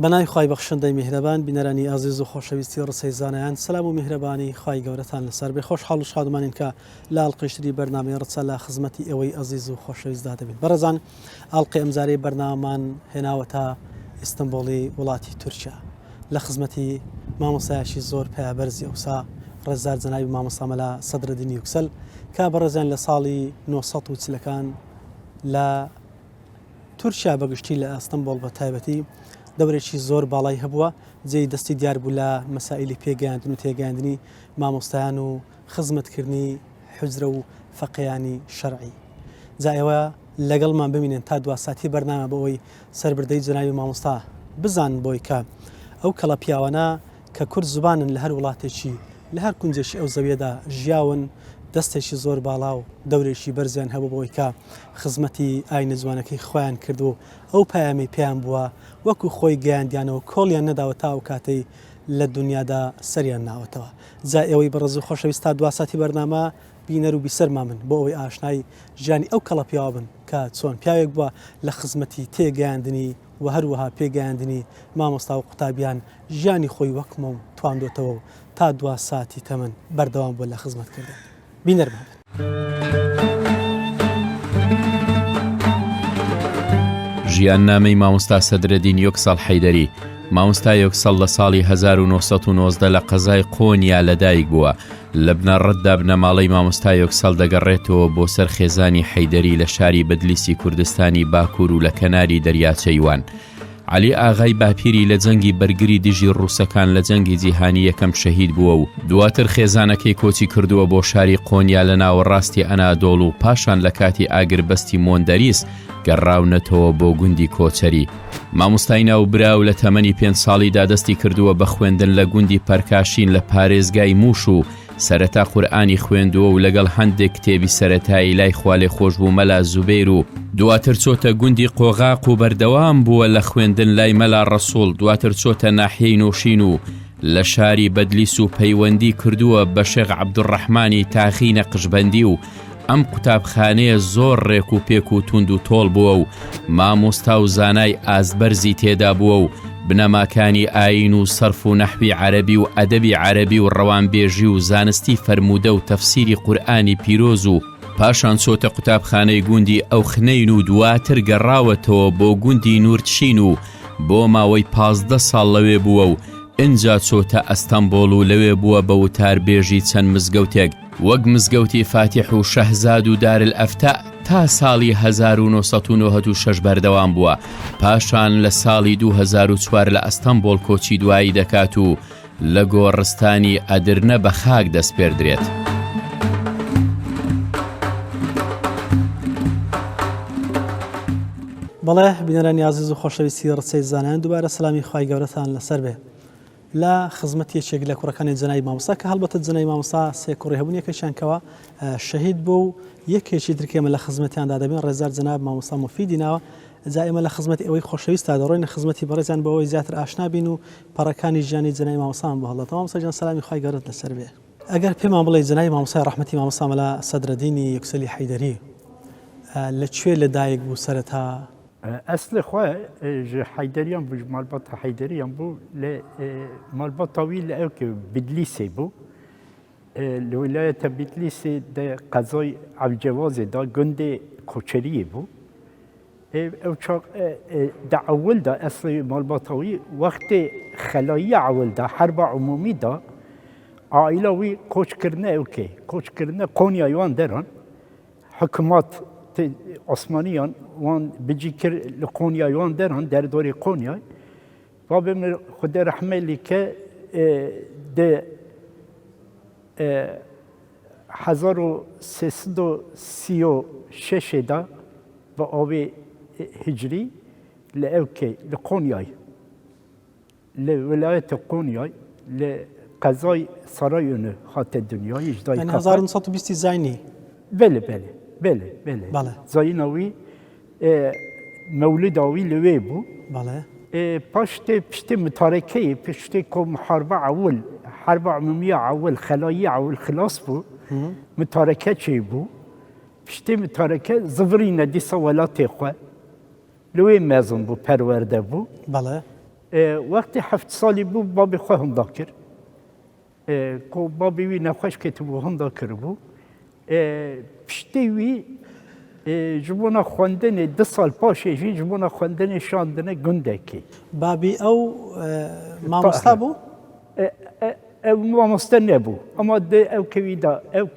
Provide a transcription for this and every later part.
بەناوی خوای بەخشندەی میهرەبان بینەرانی ئازیز و خۆشەویستی ڕسەی زانایان سەلام و میهرەبانی خوای گەورەتان لەسەر بێ. خۆشحاڵ و شادمانین کە لە ئاڵقەیشتری بەرنامەی ڕچە لە خزمەتی ئێوەی ئەزیز و خۆشەویستدا دەبین. بەڕێزان، ئاڵقەی ئەمجارەی بەرنامەمان هێناوەتە ئیستانبوڵی وڵاتی تورکیا لە خزمەتی مامۆستایەکی زۆر پایابەرزی ئەوسا ڕێزدار جەنابی مامۆستا مەلا سەدرەدینی یوکسەل کە بەڕێزان لە ساڵی 1940ەکان لە تورکیا بەگشتی لە ئەستەمبوڵ بە تایبەتی دەورێکی زۆر باڵای هەبووە، جێی دەستی دیار بوو لە مەسائلی پێگەیاندن و تێگەیاندنی مامۆستایان و خزمەتکردنی حوزرە و فەقێیانی شەرعی. جا ئێوە لەگەڵمان ببینێن تا دوا ساتی بەرنامە بۆ ئەوەی سەربردەی جەنابی مامۆستا بزان بۆی کە ئەو کەڵە پیاوانە کە کورد زبانن لە هەر وڵاتێکی لە هەر کونجێکی ئەو زەویەدا ژیاون، دەستێکی زۆر باڵا و دەورێکی بەرزیان هەبوو بۆی کە خزمەتی ئاینە جوانەکەی خۆیان کرد و ئەو پەیامی پێیان بووە وەکو خۆی گەیاندیانەوە کۆڵیان نەداوە تا ئەو کاتەی لە دنیادا سەریان ناوەتەوە. جا ئێوەی بەڕێز و خۆشەویست تا دوا ساتی بەرنامە بینەر و بیسەرما من بۆ ئەوەی ئاشنای ژیانی ئەو کەڵە پیاوە بن کە چۆن پیاوێک بووە لە خزمەتی تێگەیاندنی و هەروەها پێگەیاندنی مامۆستا و قوتابیان ژیانی خۆی وەکمە و تواندۆتەوە و تا دوا ساتی تەمەن بەردەوام بووە لە خزمەتکردن. بینەرمان بن. ژیان نامەی مامۆستا سەدرەدین یۆکسەڵ حەیدەری. مامۆستا یۆکسەڵ لە ساڵی 1990 لە قەزای قۆنیا لەدایک بووە. لە بنەڕەتدا بنەماڵەی مامۆستا یۆکسەڵ دەگەڕێتەوە بۆ سەر خێزانی حەیدەری لە شاری بەدلیسی کوردستانی باکوور و لە کەناری دەریاچەی وان. علی ئاغای باپیری لە جەنگی بەرگری دژی ڕووسەکان لە جەنگی جیهانی یەکەم شەهید بووە و دواتر خێزانەکەی کۆچی کردووە بۆ شاری قۆنیا لە ناوەڕاستی ئەنادۆڵ و پاشان لە کاتی ئاگربەستی مۆندەریس گەڕاونەتەوە بۆ گوندی کۆچەری. مامۆستای ناوبراو لە تەمەنی 5 ساڵیدا دەستی کردووە بە خوێندن لە گوندی پەرکاشین لە پارێزگای مووش و سەرەتا قورئانی خوێندووە و لەگەڵ هەندێک کتێبی سەرەتایی لای خوالێ خۆش بوو مەلا زوبەیر و دواتر چۆتە گوندی قۆغاق و بەردەوام بووە لە خوێندن لای مەلا ڕەسوڵ. دواتر چۆتە ناحیەی نۆشین و لە شاری بەدلیس و پەیوەندی کردووە بە شێخ عەبدوڕەحمانی تاخی نەقشبەندی و ئەم قوتابخانەیە زۆر ڕێک و پێک و توند و تۆڵ بووە و مامۆستا و زانای ئازبەرزی تێدا بووە و بنەماکانی ئاین و سەرف و نەحوی عەرەبی و ئەدەبی عەرەبی و ڕەوانبێژی و زانستی فەرموودە و تەفسیری قورئانی پیرۆز و پاشان چۆتە قوتابخانەی گوندی ئەوخنەین و دواتر گەڕاوەتەوە بۆ گوندی نورچین و بۆ ماوەی 15 ساڵ لەوێ بووە و ئینجا چۆتە ئەستەمبوڵ و لەوێ بووە بە وتاربێژی چەند مزگەوتێک وەک مزگەوتی فاتیح و شەهزاد و دارالئەفتە تا ساڵی 1996 بەردەوام بووە. پاشان لە ساڵی 2004 لە ئەستەمبوڵ کۆچی دوایی دەکات و لە گۆڕستانی ئەدرنە بە خاک دەست پێردرێت. بەڵێ بینەرانی عزیز و خۆشەویستی ڕچەی زانایان دووبارە سەلامی خوای گەورەتان لەسەر بێ لە خزمەتی یەکێک لە کوڕەکانی جەنابی مامۆستا کە هەڵبەتە جەنابی مامۆستا سێ کوڕی هەبوون، یەکێکیان کەوە شەهید بوو و یەکێکی ترکێمە لە خزمەتیاندا دەبین ڕێزدار جەناب مامۆستا مفیدی ناوە. جا ئێمە لە خزمەتی ئەوەی خۆشەویستە دەڕۆینە خزمەتی بەڕێزیان بۆ ئەوەی زیاتر ئاشنا بین و پەڕەکانی ژیانی جەنابی مامۆستامان بۆ هەڵدەتەوە. مامۆستا جان سەلامی خوای گەورەت لەسەر بێ. ئەگەر پێمان بڵێ جەنابی مامۆستای ڕەحمەتی مامۆستا مەلا سەدرەدینی یوکسەلی حەیدەری لەکوێ لەدایک بوو سەرەتا؟ أصل خواه حيدريان بو مالبات حيدريان بو مالبات طويل أوك بدليسي بو الولاية بدليسي ده قضاي عبجواز ده جندي كوچري بو أو شاق ده أول ده أصل مالبات طويل وقت خلايا أول ده حرب عمومي ده عائلة وي كوچ كرنا أوكي كوچ كرنا قونيا يوان دران حكومات عثمانیان وان بجیکر لقونیا یوان درن در دوری قونیا و به خدا رحمه لی که ده 1336 دا و آوی هجری لأوکی لقونیای لولایت قونیای لقضای سرایون خاط دنیای اجدای یعنی 1920 زینی؟ بله بله بله بله زایناوی مولد آوی لوی بو بله پشت متارکه پشت کم حرب عمومی اول خلایی اول خلاص بو متارکه چی بو پشت متارکه زورین دیسا ولات خواه لوی مزون بو پرورده بو بله وقتی 7 سالی بو بابی خو هم داکر کو بابی وی نخوش کتبو هم داکر بو پشتی وی جبونا خواندن 2 سال پاشه جی جبونا خواندن شاندن گنده کی بابی او مامۆستا بوو؟ او مامۆستا نەبوو ئەما ئەو کەویدا ئەو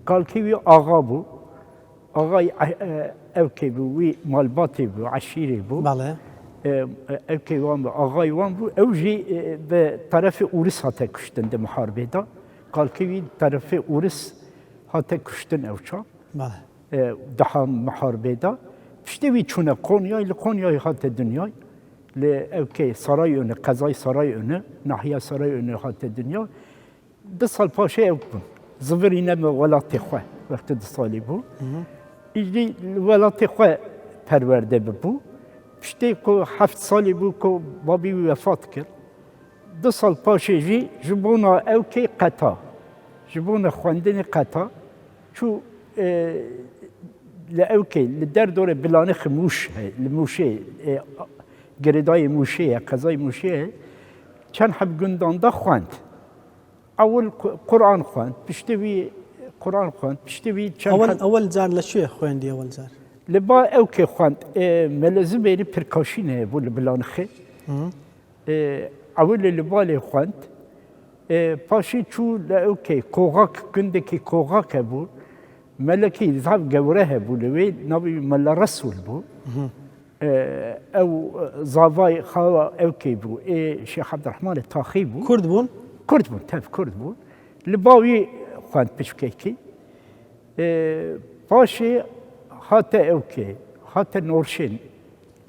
کاڵکەوی ئاغا بوو ئاغای ئەو کەی بوو وی مالباتێ بوو عەشیرێ بوو بەڵێ ئەو کەی وان بوو ئاغای وان بوو ئەو ژی بە تەرەفی ئورس هاتە کوشتن دە محاربێدا کاڵکەوی تەرەفی ئورس هاتە کوشتن ئەو چا بەڵێ daha محاربێدا piştî wî çûne Konyayê li Konyayê hate dinyayê li evkê Sarayönü qezayê Sarayönü nahiya Sarayönü hate dinya 2 sal paşê ew bûn zıvirîne me welatê xwe wextê 2 salî bû îjî li welatê xwe perwerde bibû piştî ku 7 salî bû ku babî wî vefat kir 2 sal paşê jî ji bona evkê qeta ji bona xwendinê qeta çû لأوكي للدردورة بلانخ موش الموشي جريداي موشي قزاي موشي كان حب جندان دا خواند أول قرآن خواند بيشتوي قرآن خواند بيشتوي أول زار لشو خواندي أول زار لبا أوكي خواند ملازم بيري بركاشين بول بلانخي أول لبالي خواند باشي شو لأوكي كوغاك جندكي كوغاك بو ملكي ذهب جوره بو لوي نبي ملا رسول بو او زافاي خوا اوكي بو شيخ عبد الرحمن الطاخي بو كرد بون تاف كرد بون لباوي خوان بشكيكي باشي حتى اوكي حتى نورشين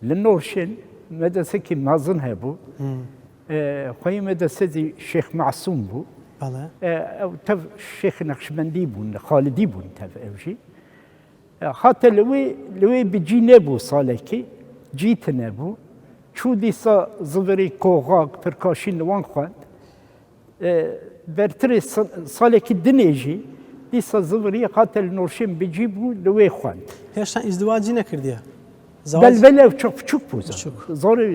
للنورشين مدرسة كي مازن هبو خوي مدرسة الشيخ معصوم بو او تف الشيخ نقشبندي بون خالدي بون تف اوجي حتى لوي بجي نبو صالكي جيت نبو شو ديسا زفري كوغاك بركاشين وان خوان برتري صالكي دنيجي ديسا زفري حتى النورشين بجيبو لوي خوان هێشتا ئیزدواجی نەکردیە بەلبەلە چوک بوو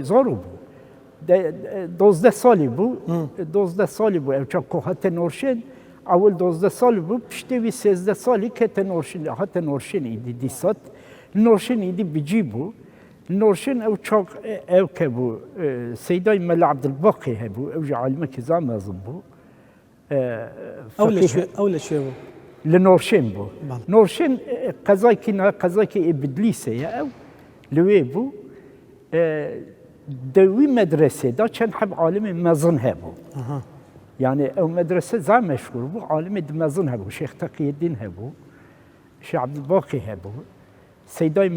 زارو بوو 12 سالی بوو 12 سالی بوو ئەو چاکۆ هەتە نۆرشێن ئەول 12 سالی بوو پشتێوی 13 سالی کەتە نۆرشین هەتە نۆرشێن ئیدی دیسات نۆرشێن ئیدی بجی بوو نۆرشێن ئەو چاک ئەو کە بوو سەیدای مەلا عەبدولباقی هەبوو ئەو ژە عالمەکی زامەزم بوو ئەو لەکوێ بوو لە نۆرشێن بوو نۆرشێن قەزایکی ئیبدلیسەیە ئەو لەوێ بوو دوی مدرسه دا چند حب عالم مزن هبو يعني او مدرسه زي مشهور بو عالم مزن هبو شيخ تقي الدين هبو شيخ عبد الباقي هبو سيداي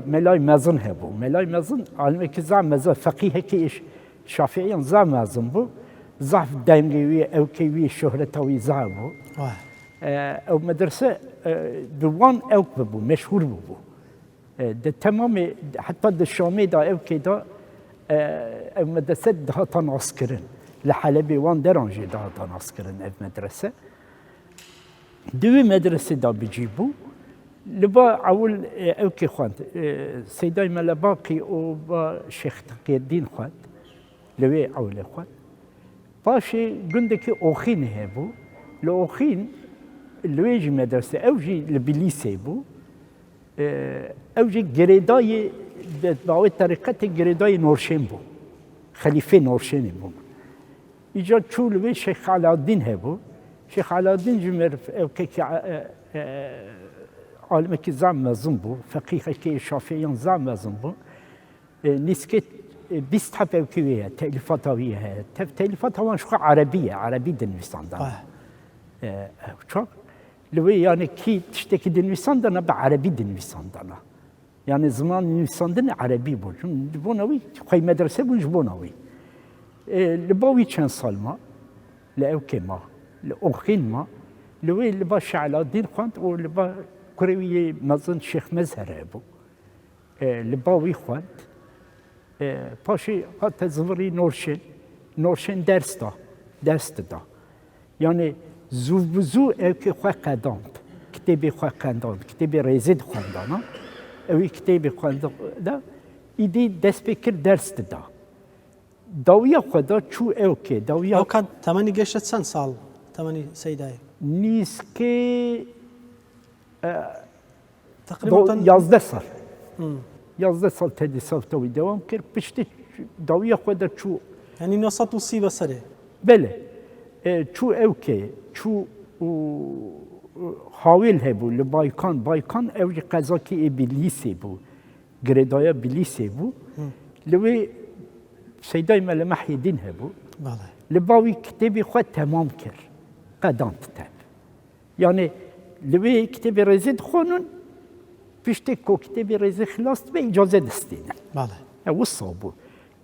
ملاي مزن هبو ملاي مزن عالم كزا مزن فقيه كي شافعي زا مزن بو ضعف دايمغي او كيوي شهرتوي زابو او مدرسه دوان او بو مشهور بو ده تمام حتى ده الشامي دا او كده مدرسة ده تناسكرن لحلبي وان درانجي ده تناسكرن اف مدرسة دوي مدرسة دا بجيبو لبا اول اوكي خوان سيداي ملباقي او با شيخ تقي الدين خوان لوي اول خوان باشي قندكي اوخين هبو لوخين لويجي مدرسة اوجي لبليسي بو اوجي جريداي باوی طریقت گریدای نورشین بو خلیفه نورشین بو ایجا چولوی شیخ علادین هبو شیخ علادین جمر که عالم که زم مزن بو فقیه که شافعیان زم مزن بو نیسکت 20 حب اوکیه تألیفات هاویه تألیفات هاوان شو عربی دنویسان دارن چاک لوی یعنی کی تشتکی دنویسان دارن به عربی دنویسان دارن يعني زمان نویساندن عربی بود چون بوناوی خوی مدرسه بود بوناوی لباوی چند سال ما لأوكي ما لأوخين ما لوی لبا شعلادین خواند و لبا كروي مزن شيخ مزهر ابو لباوی خواند پاشي حتى زوري نورشن درس دا يعني زو اوكي خواه قداند كتابي خواه قداند كتابي ريزيد خواندانا اوی کتابی خواند دا ایدی دست بکر درس دا داویا خدا چو او که ئەو داویا کات تەمەنی گەشتە چەند ساڵ تەمەنی سەیدایە نیسکه تقریبا 11 سال 11 سال تدریسات توی دوام کرد پشت داویا خدا چو ینی 930 بەسەرێ بله چو او که چو حاول هبو لبایکان بایکان او قضا که ابلیسی بو گردایا ابلیسی بو لوی سیدای مل محی الدین هبو باڵێ لباوی کتابی خود تمام کرد قدام تتب یعنی لوی کتابی رزید خونون پشت کو کتابی رزید خلاص به اجازه دستینه باڵێ او صابو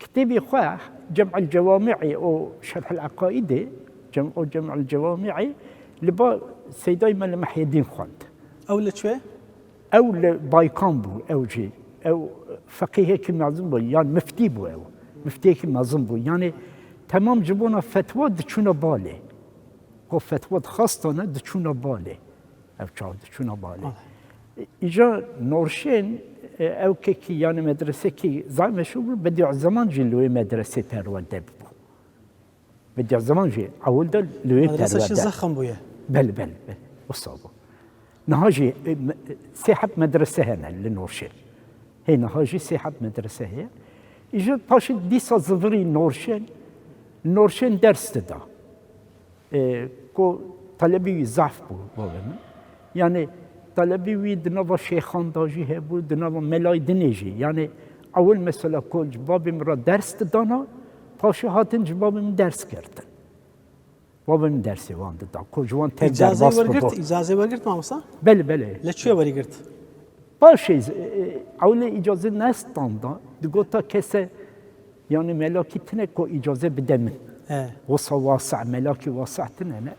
كتابي خواه جمع الجوامعي او شرح العقائد جمع الجوامعي لبا سيداي مال محي الدين خواند ئەو لەکوێ او بايكان بو او جي او فقيه كي معظم بو يعني مفتي بو او مفتي كي معظم بو يعني تمام جبونا فتوى دچونا بالي او فتوى خاصتنا دچونا بالي او چاو دچونا بالي اجا نورشين او كي يعني مدرسه كي زعما شو بدي زمان جي لوي مدرسه پرونده بو بدي زمان جي اول ده لوي مەدرسەشی پرونده زەخم بووە بل وصابه نهاجي ساحب مدرسه هنا لنورشين هي نهاجي ساحب مدرسه هي اجا باش ديسا زفري نورشين درس تدا كو طلبي ضعف بو بابا يعني طلبي وي دنوا شيخان داجي هبو دنوا ملاي دنيجي يعني اول مثلا كل جبابي مرا درس دانا پاشو هاتن جبابي من درس کردن بابا من درسی وان دا کو جوان تک در باس بو ئیجازەی وەرگرت مامۆستا بله لەکوێ وەریگرت باشه اول اجازه نستان دا دگوتا کسه يعني ملاكي تنه كو اجازه بده من وصا واسع ملاكي واسع تنه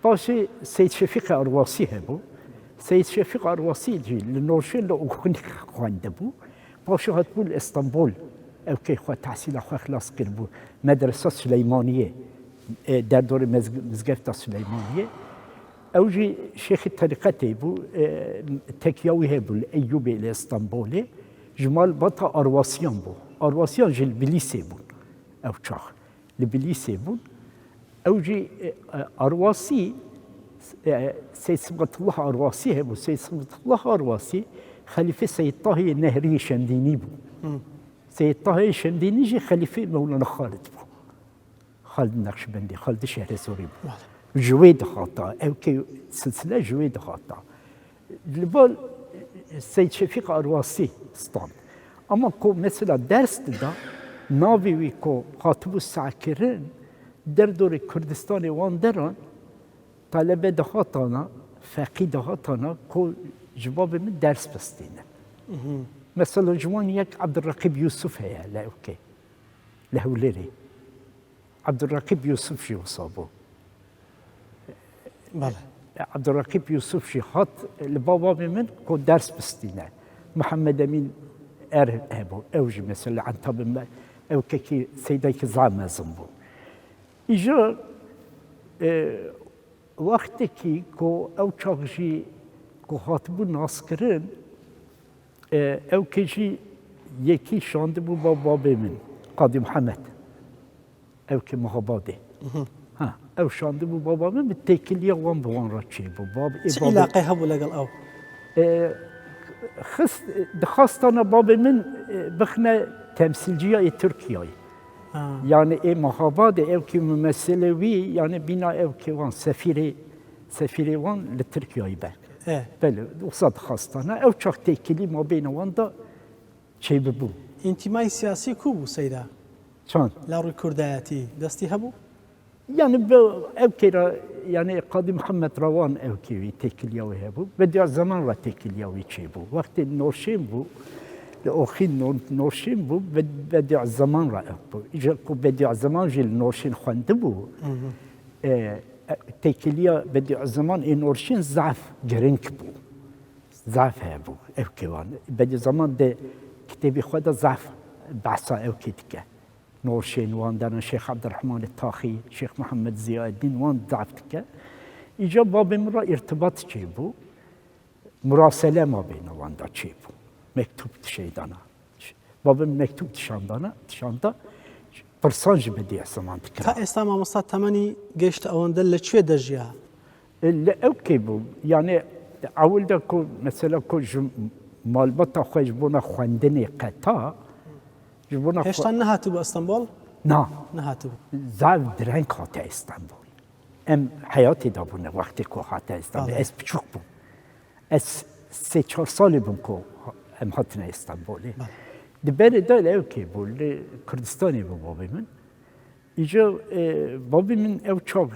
باشه سيد شفيق ارواسي هبو سيد شفيق ارواسي جي لنورشين لو اغني خوانده بو باشه هاتبو اسطنبول او كي خو تحصيل خو خلاص كربو مدرسه سليمانيه در دور مزگفت سليمانيه او جي شيخ الطريقه بو تكياوي هبو ايوبي لاسطنبول جمال بطا ارواسيان بو ارواسيان جي البليسي بو او تشاخ البليسي بو او جي ارواسي سيد سمت الله ارواسي هبو سيد سمت الله ارواسي خليفه سيد طاهي النهري شنديني بو سيد طاهي شنديني جي خليفه مولانا خالد بو خالد النقشبندي خالد شهر سوري بو جويد خاطا او كي سلسله جويد خاطا البال سيد شفيق ارواسي ستان اما كو مثلا درس دا ناوي وي كو خاطبو الساكرين در دور كردستان وان دران طلبه دهاتانا فقيه دهاتانا كو جواب من درس بستينه مثلا جوان يك عبد الرقيب يوسف هي لا اوكي لهوليري عبد الرقيب يوسف شي وصابو بله عبد الرقيب يوسف شي خط البابا من كو درس بستينه محمد امين ارهبو اوجي مثلا عن طب او كي سيدايك زعما زنبو اجا وقتی که کو او چاقشی کو خاطبو ناسکرین او کشی یکی شانده بو با بابی من قاضی محمد او که مخاباده او شانده بو بابا من بتکلیه وان بوان را چی بو باب چه علاقه هبو لگل او دخواستانا بابی من بخنه تمثیلجیه ترکیه يعني ايه مخابات او كي ممثله وي يعني بنا او كي وان سفيري وان لتركيا يبان بله وصاد خاصتنا او تشاك تيكلي ما بين وان دا شي ببو انتماء سياسي كوبو سيدا شلون لا روي كرداتي دستي هبو يعني او كي يعني قاضي محمد روان او كي تيكلي هبو بدي زمان را تيكلي شي بو وقت نورشين بو لأخين نورشين بو بديع الزمان رأيبو إجا كو بديع الزمان جي نورشين خواندبو تيكليا بديع الزمان إي نورشين ضعف جرينك بو ضعف هابو أو كيوان بديع الزمان ده كتابي خوادا ضعف بعصا أو كيتكا نورشين وان دانا شيخ عبد الرحمن الطاخي شيخ محمد زياد الدين وان ضعف تكا إجا بابي مرا ارتباط جيبو مراسلة ما بين وان دا جيبو مكتوب şeydana. Babam mektup dışandana, پرسانج بدی زمان تا تکرار ئێستا مامۆستا تەمەنی گەیشتە ئەوەندە لەکوێ دەژیا؟ اللي اوكي بو يعني اول ده كو مثلا كو مالبطه خو جبونا خوندني قطا جبونا هێشتا نەهاتوو بە ئەستەمبۆڵ؟ نا نەهاتوو. زاف درنگ خاطر اسطنبول ام حياتي دابونه وقتی کو خاطر اسطنبول آه. اس بچوك بو اس 3-4 سال بوم کو ام هاتنا اسطنبولي دبر ده اوكي بو كردستاني بو بابي من ایجا بابی من او چاق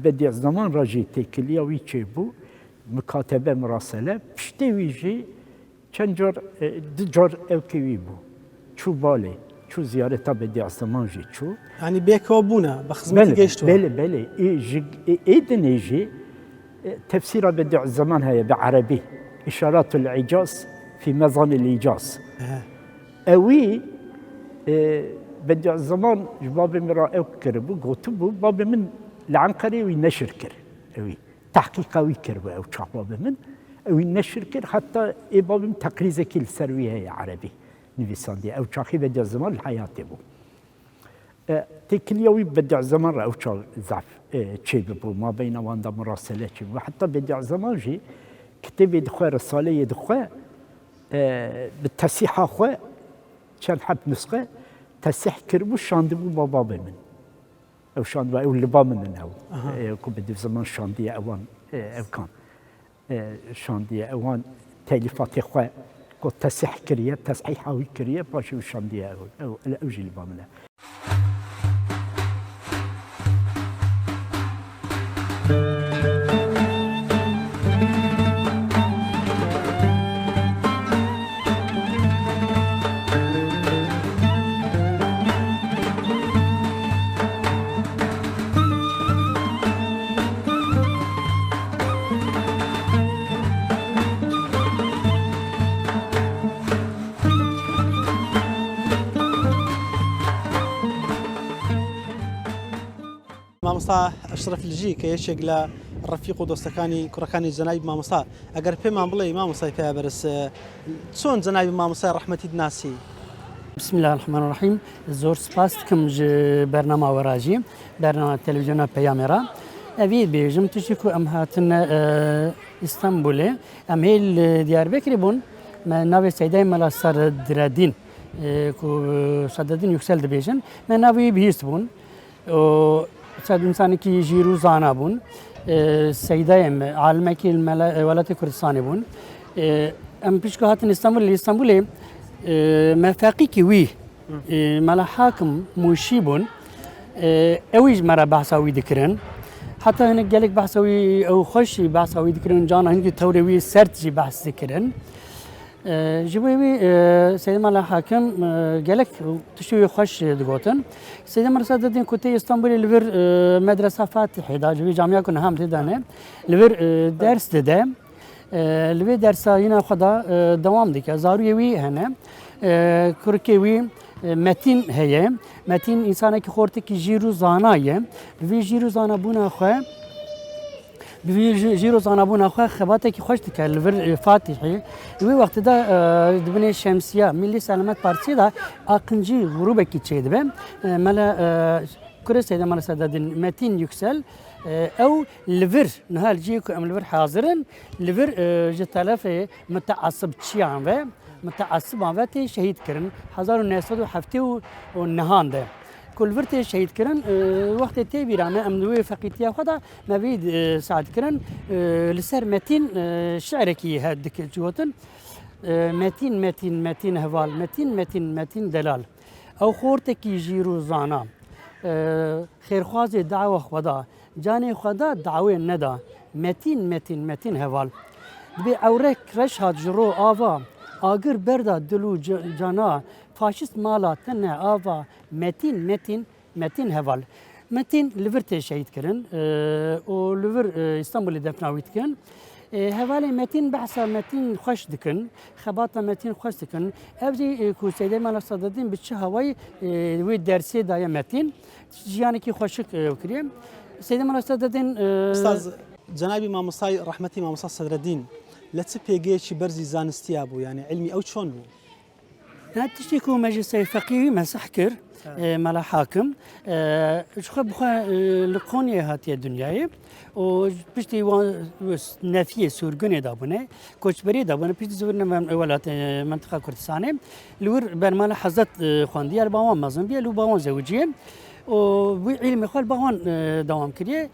بدی از زمان راجی تکلیه وی چه بو مکاتبه مراسله پشتی ویجی چند جار دو جار او که وی بو چو باله چو زیارتا بدی از زمان جی چو ینی بێکەوە بوونە بە خزمەتی گەیشتووە. بله ایدنی جی تفسير بدي الزمان هي بعربي إشارات الإعجاز في ميزان الإيجاز أوي بدي الزمان بابي مرا أكربو قوتبو بابي من لعنقري وينشر كر أوي تحقيقاوي كربو أو شاق بابي من أوي نشر كر حتى بابي من تقريزة كل سروي هي عربي نفسان دي أو شاقي بدي الزمان الحياة بو تكليوي بدع زمان أو شاق زعف شيء بو ما بين واندا مراسلة شيء وحتى بدع زمان جي كتب يدخل رسالة يدخل بالتصحيح أخوة كان حب نسخة تصحيح كربو شاندبو بابا من أو شاندبو أو اللي من أو كو بدي زمان شاندية أوان أو كان شاندية أوان تأليفات أخوة كو تصحيح كريه تصحيح أو كريه باشو شاندية أو الأوجي اللي منه مامۆستا ئەشرەف لژی کە یەکێک لە ڕەفیق و دۆستەکانی کوڕەکانی جەنابی مامۆستا ئەگەر پێمان بڵێ مامۆستای پێبەرز چۆن جەنابی مامۆستای ڕەحمەتیت ناسی؟ بسم الله الرحمن الرحيم زور سپاس دکم جه برنامه وراجی برنامه تلویزیون پیامرا اوید بیجم تشکو ام هاتن استانبوله ام هیل دیاربکری بون من ناوی سیدای ملا سردردین کو سردردین yüksel بیجن من ناوی بیست بون و صد انسانی کی جیرو زانا بون سیدای عالمه کی ولایت کردستان بون ام پیشکو هاتن استانبول مفاقي كوي ملا حاكم موشيبون اويج مرا بحثاوي ذكرن حتى هنا قالك بحثاوي او خش بحثاوي ذكرن جانا هنك توري سرتجي بحث ذكرن جبوي سيد ملا حاكم قالك تشوي خش دقوتن سيد مرسى الدين كنت اسطنبول لفر مدرسه فاتحه دا جوي جامعه كنا هم تدانه لفر درس ده لوی درس اینا خدا دوام دیگه زارویی هنه کرکیوی متین هیه متین انسانی که خورده که جیرو زانایه لوی جیرو زانا بونا خو لوی جیرو زانا بونا خو خباته که خوش دیگه لور فاتحی لوی وقت دا دبنه شمسیه ملی سلامت پارتی دا اقنجی غروب کی چیده به ملا كرسي إذا ما سدد متين يكسل أو لفر نهال جيكو أم لفر حاضرن لفر جتلاف متعصب شيعان و متعصب عن وقت شهيد كرن 1970 والنهان ده كل فرت شهيد كرن وقت تبيرانه أم دوي فقيتيا خدا ما بيد سعد كرن لسر متين شعركي هادك جوتن متين متين متين هوال متين متين متين دلال أو خورتك يجيرو زانا خیرخواز دعوه خدا جان خدا دعوه ندا متین متین متین هوال بی اورک رش هات جرو آوا آگر بردا دلو جانا فاشیست مالا تنه آوا متین متین متین هوال متین لورت شهید کرن و لور استانبول دفناویت کن هوالی متین بحثا متین خوش دکن خباتا متین خوش دکن ابزی کوسیده مالا صدادین بچه هوای وی درسی دای متین جیانی کی خوشک کریم سیده مالا صدادین استاذ جنابی مامۆستای ڕەحمەتی مامۆستا سەدرەدین لە چ پێگەیەکی بەرزی زانستیا بوو یعنی علمی ئەو چۆن بوو؟ تشتی کو مجلس فقیهی مسح کر مالا حاكم شخو بخوا لقونية هاتية دنياي و بشتي نافية سورغوني دابونه كوچبري دابونه بشتي زورنا ولات منطقة كردستاني لور برمالا حزت خواندي الباوان مازنبيا لو باوان زوجيه و علم خال باوان دوام كريه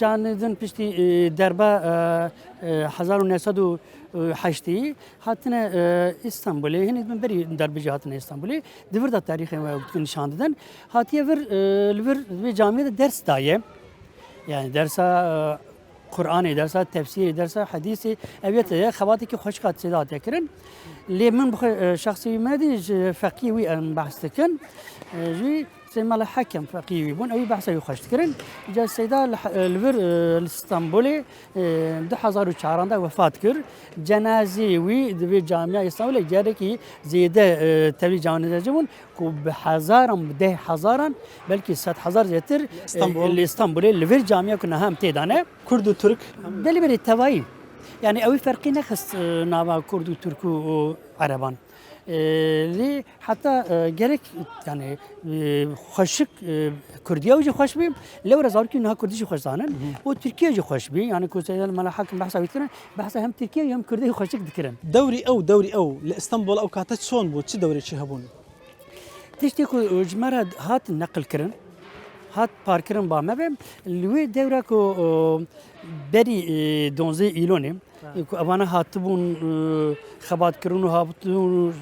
جاندن بشتي دربا 1908 هاتنا اسطنبول'e henüz ben beri darbeci hatına İstanbul'e divirda tarihi ve nişanlıdan hatiye bir camide ders daye yani dersa Kur'an'ı dersa tefsiri dersa hadisi evet ya xabatı ki hoş kat sedat yakırın lemin bu şahsi medi fakir ve bahsediken جي سيما حكم فقيه بون أي بحث يخش تكرن جا السيدة الفر الاسطنبولي ده 1400 وفاة كر جنازي وي دبي جامعة اسطنبول جاركي زيادة تبي جامعة جمون كو بحزارا ده حزارا بلكي 100,000 زيتر الاسطنبولي الفر جامعة كنا هم تيدانه كرد وترك بلي تواي يعني أوي فرقي نخص نابا كرد وترك وعربان لي حتى جرك يعني خشك كردية وجه خوش بيم لو رزار كي إنها كردية خوش زانن وتركيا وجه خوش بي يعني كوسيد الملاحق بحث بيتكرن بحث هم تركيا يوم كردية خوشك ذكرن دوري أو لإسطنبول أو كاتت شون بو تشي دوري شي هبون تشتكو جمرة هات نقل كرن هات باركرن با مبم لوي دورا كو بري دونزي إيلوني أبانا هاتبون خبات كرونو هاتبون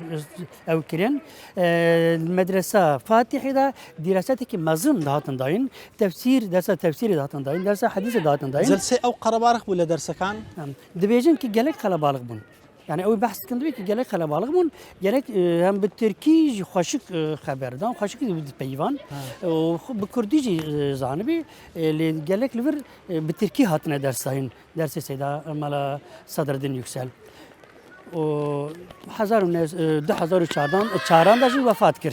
أو كرين المدرسة فاتحة دا دراساتك مزم دهاتن داين درس تفسير دهاتن داين درس حديث دهاتن داين جلسة أو قربارق ولا درس كان دبيجن كي جالك خلابالغ بون يعني أول بحث كنت بيك جالك خلابالغ بون جالك هم بالتركي خشك خبر دان خشك بيفان وبكرديجي زانبي اللي جالك لفر بالتركي هاتنا درسين درس سيدا مالا صدر الدين يكسل و 2004 داجي وفات كر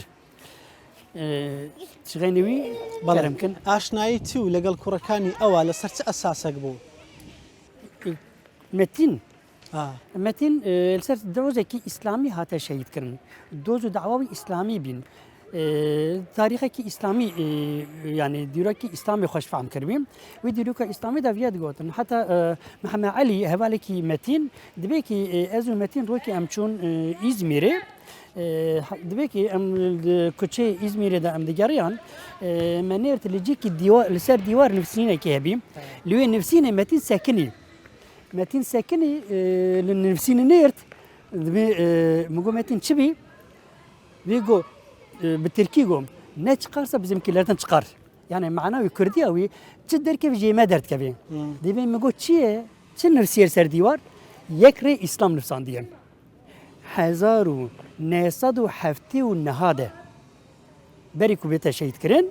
شغينوي بلى آشنایی تو لەگەڵ کوڕەکانی ئەوە لەسەر چه ئەساسێک بوو متين السر دوزكي إسلامي هاتا شهيد كرن دوزو دعوة إسلامي بين تاريخي إسلامي يعني ديروكي إسلامي خوش فهم كربيم وديروكا إسلامي دا فياد قوتن حتى محمد علي هوالكي متين دبيكي أزو متين روكي أمشون إزميري دبيكي أم كوتشي إزميري دا أم دجاريان منيرت اللي جيكي ديوار لسر ديوار نفسينا كهبيم لوين نفسينا متين ساكني متين ساكني للنفسين نيرت مقو متين شبي بيجو بالتركي قوم نتشقارسا بزم كلارتن تشقار يعني معناه كردي أوي تقدر كيف جي ما درت كبين دبي مقو تشيه نرسير سر ديوار يكري إسلام نفسان ديان 1907 والنهاده بريكو بيتا شهيد كرن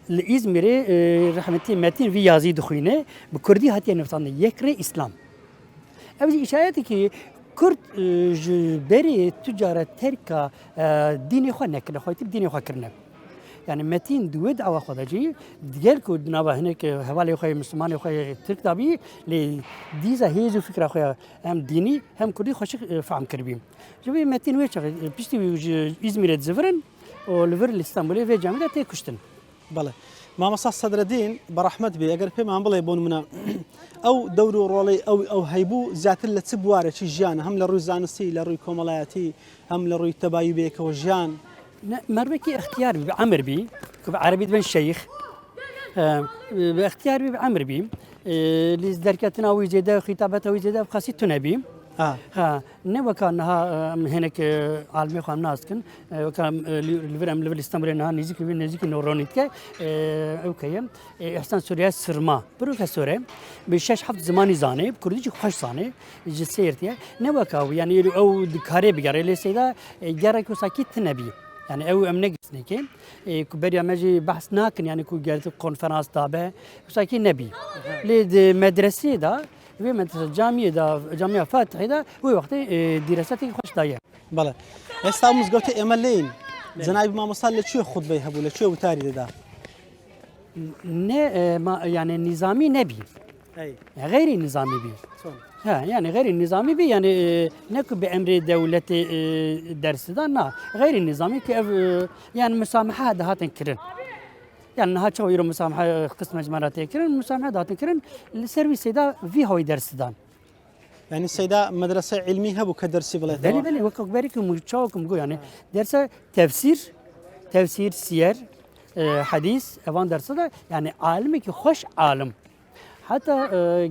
الإزميري رحمتي متين في يزيد خوينه بكردي هاتي نفسان يكري إسلام أبدي إشارتي كي كرد بري تجارة تركا ديني خو نكنا خويتي بديني خو كرنا يعني متين دود أو خداجي ديال كود نابا هناك حوالي خوي مسلمان خوي ترك دابي لي ديزا هيزو فكرة خوي هم ديني هم كردي خوش فهم كربيم جوي متين ويش بيشتي إزمير تزفرن ولفر الإسطنبولي في جامعة تيكشتن بله مامۆستا سەدرەدین بەڕەحمەت بێ ئەگەر پێمان بڵێ بۆ نمونە ئەو دەور و ڕۆڵەی ئەو هەیبوو زیاتر لە چ بوارێکی ژیانە هەم لە ڕووی زانستی لە ڕووی کۆمەڵایەتی هەم لە ڕووی تەبایی بێکەوە ژیان مربكي اختيار بعمر بي عربي بن الشيخ باختيار بي بعمر بي لزدركتنا ويزيدا خطابته ويزيدا بخاصيتنا بي ها نو كانها هناك عالمي خام ناس كان كان ليفرام ليفل استمر انها نيزيك نورونيتك اوكي احسان سوريا سرما بروفيسور بشش حفظ زماني زاني بكردي خوش زاني جسيرتي نو كاو يعني او دكاري بيغاري لسيدا جاركو ساكيت نبي يعني او امنجسني كي كبريا ماجي بحث ناكن يعني كو جالت كونفرنس تابع ساكين نبي لي مدرسه دا في مدرسة جامعة فاتحة دا هو وقت دراساتي خوش داية. بله. استعمل مزجوت إمالين. جناب ما مصل لشيء خطبة يهبوا لشيء وتاري دا. نه ما يعني نظامي نبي. أي. غير نظامي بي. ها يعني غير النظامي بي يعني نكو بأمر دولة درس نا غير النظامي كيف يعني مسامحة هاتن كرن يعني نها شو يرو مسامحة قسم جمرات كرن مسامحة هاتن كرن السيرفيس دا في هوي درس دان يعني السيدة مدرسة علمية هبو كدرسي بلا بلي بلي وكو بريكم مشاوكم جو يعني درس تفسير سير حديث افان درس دا يعني عالمي كي خوش عالم حتى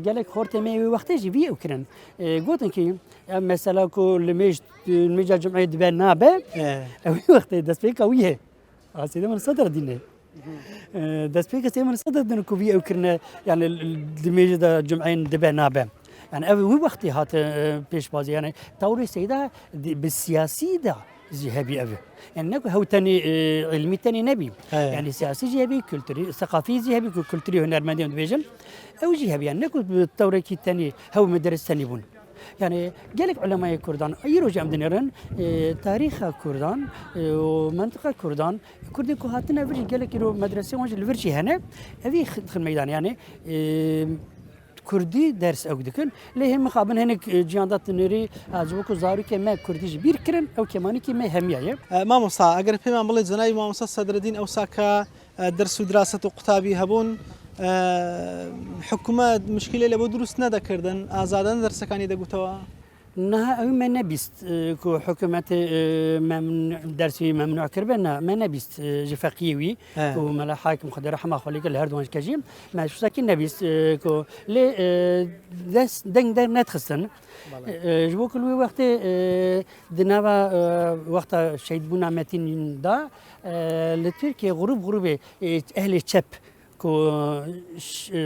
قالك خورتمي وقت يجي في اوكران قلت كي مثلا كل الميجا جمعيه دبان نابه او وقت دس بيك ويه سيدي من صدر دينه دس بيك سيدي من صدر دين كوفي اوكران يعني الميجا جمعين دبان نابه يعني أبي وقت هات بيش بازي يعني توري سيدا بالسياسي ده ذهبي أبي يعني نقول هو تاني علمي تاني نبي يعني سياسي ذهبي كولتوري ثقافي ذهبي كولتوري هنا المدينة ديفيجن أو ذهبي يعني نقول بالتوري كي تاني هو مدرس تاني بون يعني قالك علماء كردان أيرو جام دينيرن تاريخ كردان ومنطقة كردان كردي كهاتنا فرج قالك يرو مدرسة وانج الفرجي هنا أبي خدخل ميدان يعني كردي درس أو دكن ليه مخابن هناك جاندات نري أجوكو زارو كما كردي جبير كرن أو كماني كما همياء ما مصا أجر في معاملة زناي ما مصا صدر الدين أو ساكا درس ودراسة وقطابي هبون حكومة مشكلة لبو دروس ندا كردن آزادن درس كاني دقوتوا نها أو ما نبيست كو حكومة ممنوع درسي ممنوع كربنا ما نبيست جفاقيوي كو ملا حاكم خد رحمه خليك الهردوان كجيم ما شو ساكن نبيست كو لي دس دنگ در نتخسن جبو كل وقت دنابا وقت شهيد بونا متين دا لتركيا غروب أهل الشاب كو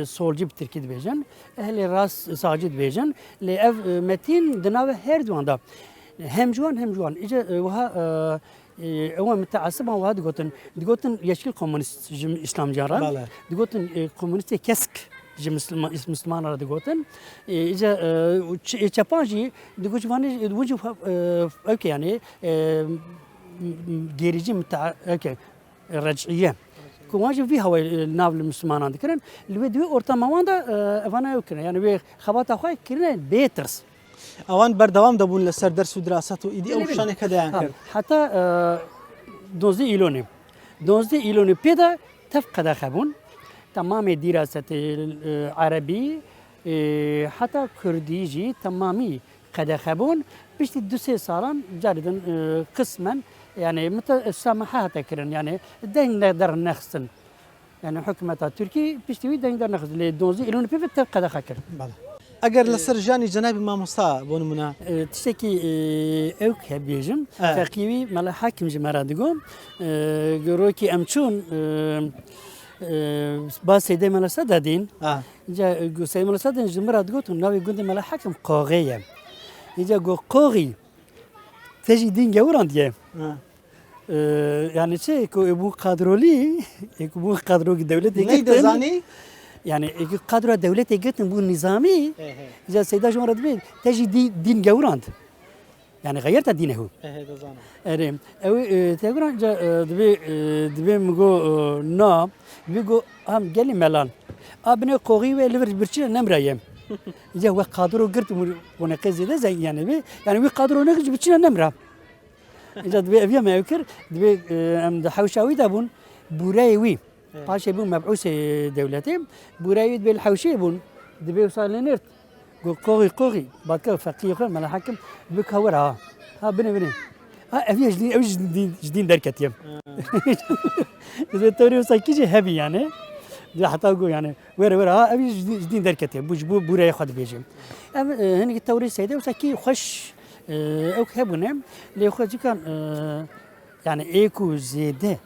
سولجي بتركي دبيجن أهل راس ساجد بيجن لأف متين دناوه هردوان دا هم جوان إجا وها أول متعصبة وها دقوتن يشكل كومونست جم إسلام جارا دقوتن كومونست كسك جم مسلمان را دقوتن إجا تشابانجي دقوت فاني وجو أوكي يعني جيريجي أوكي رجعية كواجب في هواي النابل المسلمان ذكرن اللي بدوي أورتا مواندا أفانا يمكن يعني بي خبات أخوي كرنا بيترس أوان بردوام دبون لسر درس ودراسة وإيدي أو شانه كده يعني حتى دوزي إيلوني بيدا تفقد خبون تمام دراسة العربي حتى كرديجي تمامي قد خبون بيشتي دوسي صارن جاردن قسما يعني متى سامحها تكرن يعني دين نقدر نخسن يعني حكومة تركي بيشتوي دين نقدر نخسن لدونزي إلون بيفت قد خكر. أجر لسرجاني جنابي ما مصا بونمنا تشتكي أوك بيجم فقيوي ملا حاكم جمرة دقوم جروكي أمشون باس سيدي ملا سدادين جا سيدي ملا سدادين جمرة دقوت ونبي قلت ملا حاكم قاغية يجا جو قاغي تجي دين جوران ديه يعني شيء كو قادرولي يكو قادرو الدولة دي يعني قادرو الدولة يقتن بو نظامي إذا سيدا جمرة دبي تجي دين جوران يعني غيرت دينه هو أريم أو تقولون جا دبي مجو نا بيجو هم جالي ملان أبني قوي وليفر برشلونة نمريم إذا هو قادرو قرت ونقز ده زي يعني وي قادرو نقز برشلونة نمرة إذا دبي أبيه ما يذكر دبي أم دحوشاوي دابون بورايوي باش يبون مبعوث دولتين بورايوي دبي الحوشي يبون دبي وصل لنرت قوي بعد كده فقيه خير مال حاكم بك هورها ها بني أبيه جديد دركت يم إذا توري وصل كيجي هبي يعني حتى أقول يعني وير ها أبي جديد دركت يم بوراي ياخذ بيجي هني التوري السيدة وسكي خش أو كهبونهم ليأخذ كان يعني إيكو زيادة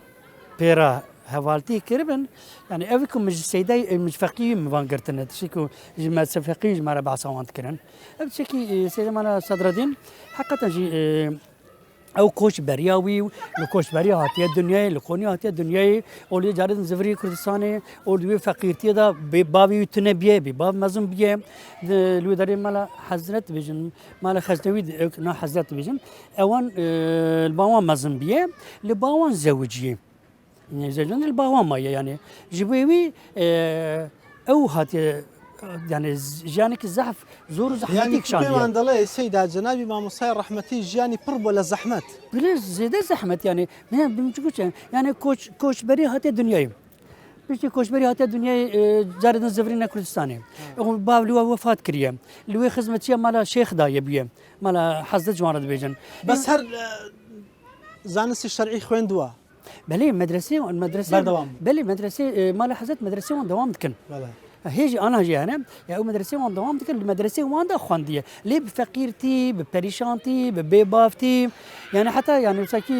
بيرا هوالتي كربن يعني أبيكم مش سيداي مش فقيه مفانقرتنا تشيكو جماعة فقيه جماعة بعصوان كرن أبتشكي سيدا مالا صدر الدين حقا جي أو كوش برياوي لكوش بريا هاتية الدنيا لكوني هاتية الدنيا أولي جارد زفري كردستاني أولي فقيرتي دا ببابي تنبيه بباب مزم بيه لو داري مالا حضرت بيجن مالا خزنوي نا حضرت بيجن أوان الباوان مزم بيه لباوان زوجيه يعني زوجين الباوان مايا يعني جبوي أو هاتية يعني ژیانێکی زەحف زۆر و يعني زەحمەتێکشان پێمان دەڵێ سەیدا جەنابی مامۆستای ڕەحمەتی ژیانی پڕ بۆ لە زەحمەت بلێ زێدە زەحمەت یعنی بمچکوچێن یعنی کۆچبەری هاتێ دنیای پشتی کۆچبەری هاتە دنیای جارێدن زەڤرینە کوردستانی باو لوە وەفات کریە لوێ خزمەتچیە مالا شێخدایە بیە مالا حەزدە جوانە دەبێژن بەس هەر زانستی شەرعی خوێندووە بەلێ مەدرسێ بەردەوام بەلێ مەدرسێ مالا حەزت مەدرسێوان دەوام دکن بەڵێ هێژی ئانا ژیانە یا ئەو مەدرسێوان دەوام دکن لە مەدرسێ واندا خواندیە لێ بفەقیرتی بپەریشانتی بێبافتی یعنی حتا یعنی وساکی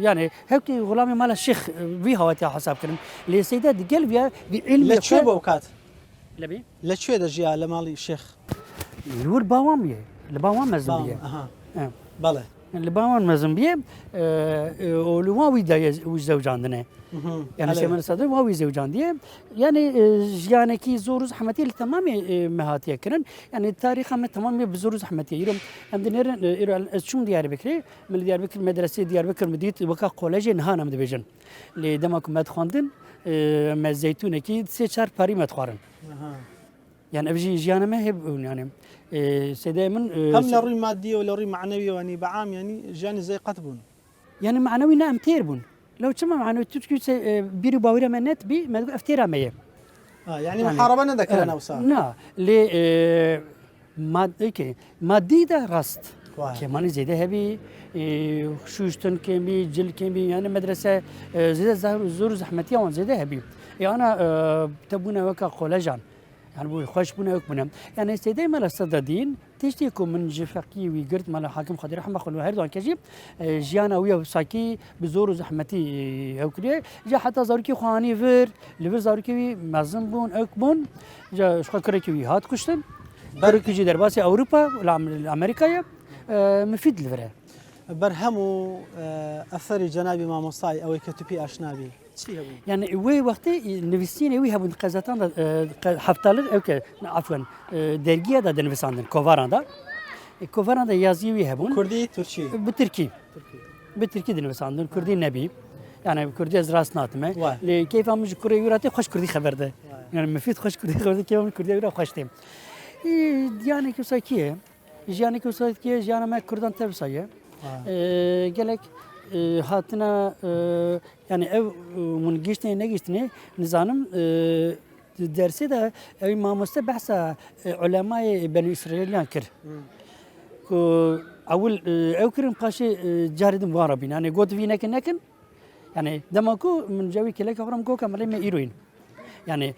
یعنی هەوکی غڵامی مالا شێخ وی هاواتیا حسابکردن لێ سەیدا دیگەل بیا بعلمی لەکوێ بۆ کات لەبێ لەکوێ دەژیا لە ماڵی شێخ لور باوام بیە لە باوام مەزم بیە بەڵێ لە باوان مەزم بیە لواوی دایە وی زەوجاندنێ يعني سيمن صدر واوي زوجانديه يعني جيانكي زور زحمتي لتمام مهاتيه كرن يعني التاريخ هم تمام بزور زحمتيه يرم عند نير شوم ديار بكري من ديار بكر مدرسه ديار بكر مديت وكا كوليج نهانا مدبيجن لدمك مد خواندن ما زيتون اكيد سي چار باري مد خوارن يعني ابجي جيانا ما هي يعني سيدي من هم لروي ماديه ولا روي معنويه يعني بعام يعني جاني زي قتبون يعني معنوي نعم تيربون لو تسمى معنوي تشكي بيرو باويرا منت بي ما تقول افتيرا مية يعني محاربه نذكر انا وصار نا لي مادي ده راست كمان زيده هبي شوشتن كمي جل كمي يعني مدرسه زيده زور زحمتيه وان زيده هبي يعني انا تبونا وكا قولجان يعني بو خوش بونا وكبنا يعني سيدي مال الصدادين تشتيكم من جفقي ويقرت مال حاكم خضر رحمه الله هردوان كجيب جيانا ويا ساكي بزور زحمتي او كده جا حتى زاركي خواني فر لفر زاركي مزن بون اكبون جا شكركي هات كشتن بركي جي درباسي اوروبا ولا امريكا مفيد لفره برهمو اثر جنابي مامۆستای ئەوەی کە توپی ئاشنابی يعني وي وقتي نفسيني وي هبون قزاتان حفتالر اوكي عفوا درجيه دا نفساندن كوفاران دا يازي وي هبون کوردی تورکی بالتركي نفساندن كردي نبي يعني كردي از راس ناتمه كيف مش كوري يراتي خوش كردي خبر ده يعني مفيد خوش كردي خبر كيف كردي يرا خوش تيم يعني كوساكيه جياني كوساكيه جانا ما كردان تبسايه قالك هاتنا يعني او من جيشتني نجيشتني نظام درسي ده اي مامۆستا بحث علماء بني اسرائيل كر اول او كرم قاشي جاردم واربين يعني قلت في نكن يعني دماكو من جوي كلك هرم كو كمل ما ايروين يعني